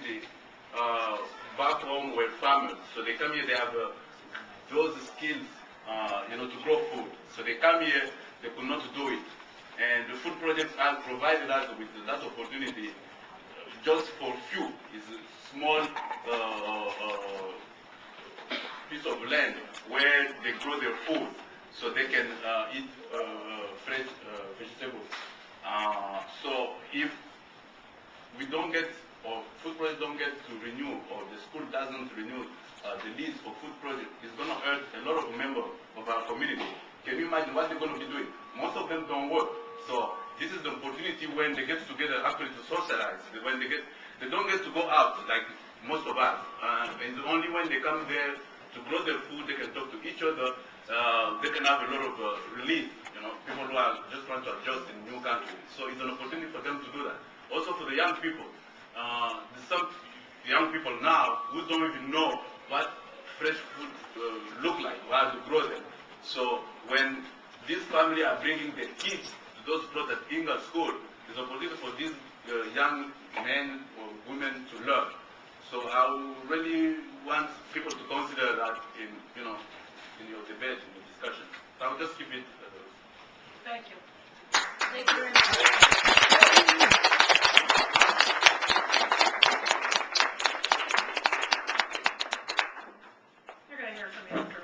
community back home were farmers. So they come here, they have those skills, to grow food. So they come here, they could not do it. And the food project has provided us with that opportunity just for few. It's a small piece of land where they grow their food so they can eat fresh vegetables. So if we don't get, or food project don't get to renew, or the school doesn't renew the lease for food project, it's going to hurt a lot of members of our community. Can you imagine what they're going to be doing? Most of them don't work. So this is the opportunity when they get together actually to socialize. When they don't get to go out like most of us. And only when they come there to grow their food, they can talk to each other. They can have a lot of relief. People who are just trying to adjust in new countries. So it's an opportunity for them to do that. Also for the young people. There's some young people now who don't even know what fresh food look like, or how to grow them. So when this family are bringing their kids to those plots at Ingalls School, there's an opportunity for these young men or women to learn. So I really want people to consider that in your debate, in the discussion. So I'll just keep it. Thank you. Thank you very much. You're going to hear from me after.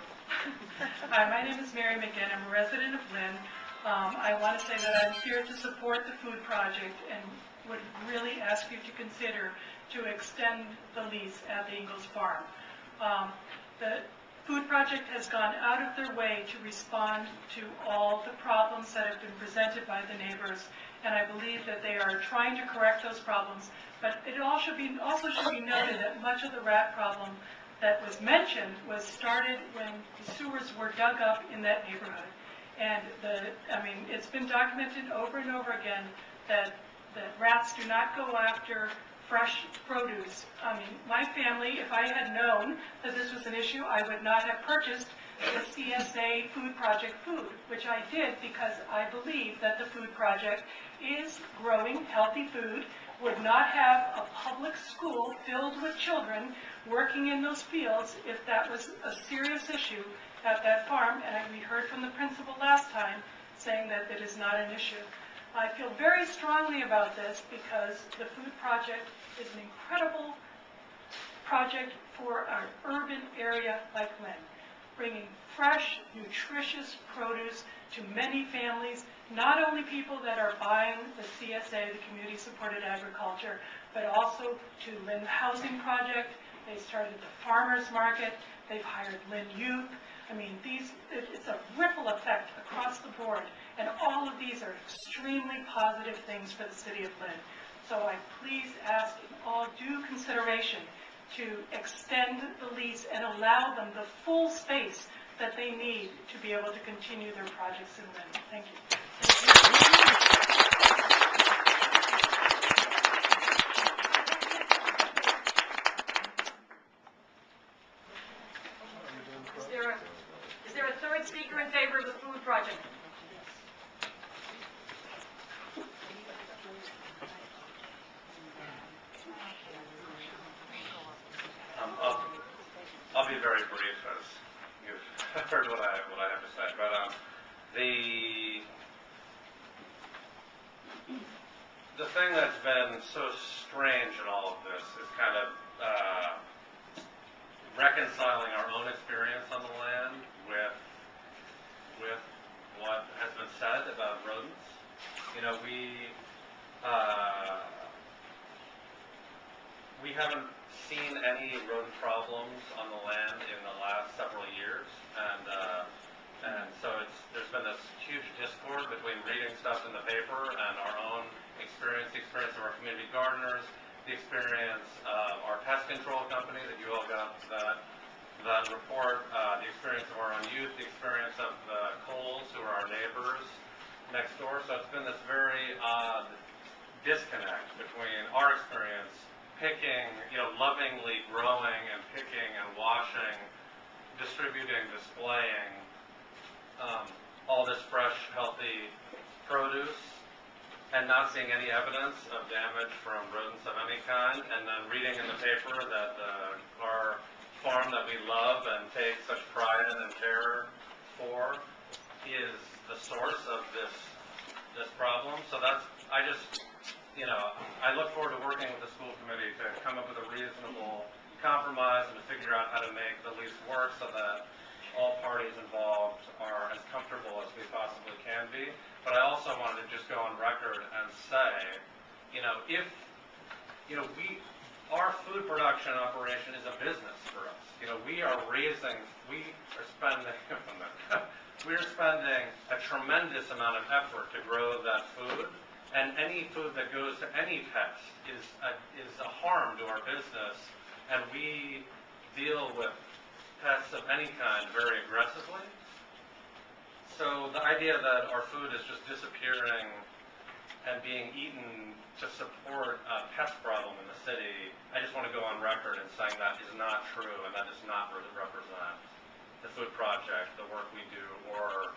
Hi, my name is Mary McGinn. I'm a resident of Lynn. I want to say that I'm here to support the food project and would really ask you to consider to extend the lease at the Ingalls farm. The food project has gone out of their way to respond to all the problems that have been presented by the neighbors, and I believe that they are trying to correct those problems. But it also should be noted that much of the rat problem that was mentioned was started when the sewers were dug up in that neighborhood. And it's been documented over and over again that rats do not go after fresh produce. My family, if I had known that this was an issue, I would not have purchased the CSA Food Project food, which I did because I believe that the food project is growing healthy food, would not have a public school filled with children working in those fields if that was a serious issue at that farm. And we heard from the principal last time saying that it is not an issue. I feel very strongly about this because the food project is an incredible project for an urban area like Lynn, bringing fresh, nutritious produce to many families, not only people that are buying the CSA, the Community Supported Agriculture, but also to Lynn Housing Project. They started the farmers market. They've hired Lynn Youth. It's a ripple effect across the board, and all of these are extremely positive things for the city of Lynn. So I please ask in all due consideration to extend the lease and allow them the full space that they need to be able to continue their projects in Lynn. Thank you. Is there a third speaker in favor of the food project? I'll be very brief, as you've heard what I have to say. But the thing that's been so strange in all of this is kind of reconciling our own experience on the land with what has been said about rodents. We haven't seen any rodent problems on the land in the last several years, and so there's been this huge discord between reading stuff in the paper and our own experience, the experience of our community gardeners, the experience of our pest control company that you all got that report, the experience of our own youth, the experience of the Coles, who are our neighbors next door. So it's been this very odd disconnect between our experience picking, lovingly growing and picking and washing, distributing, displaying all this fresh, healthy produce and not seeing any evidence of damage from rodents of any kind, and then reading in the paper that our farm that we love and take such pride in and care for is the source of this problem. So I look forward to working with the school committee to come up with a reasonable compromise and to figure out how to make the lease work so that all parties involved are as comfortable as we possibly can be. But I also wanted to just go on record and say, our food production operation is a business for us. We are spending a tremendous amount of effort to grow that food, and any food that goes to any pest is a harm to our business, and we deal with pests of any kind very aggressively. So the idea that our food is just disappearing and being eaten to support a pest problem in the city, I just want to go on record in saying that is not true, and that does not represent the food project, the work we do, or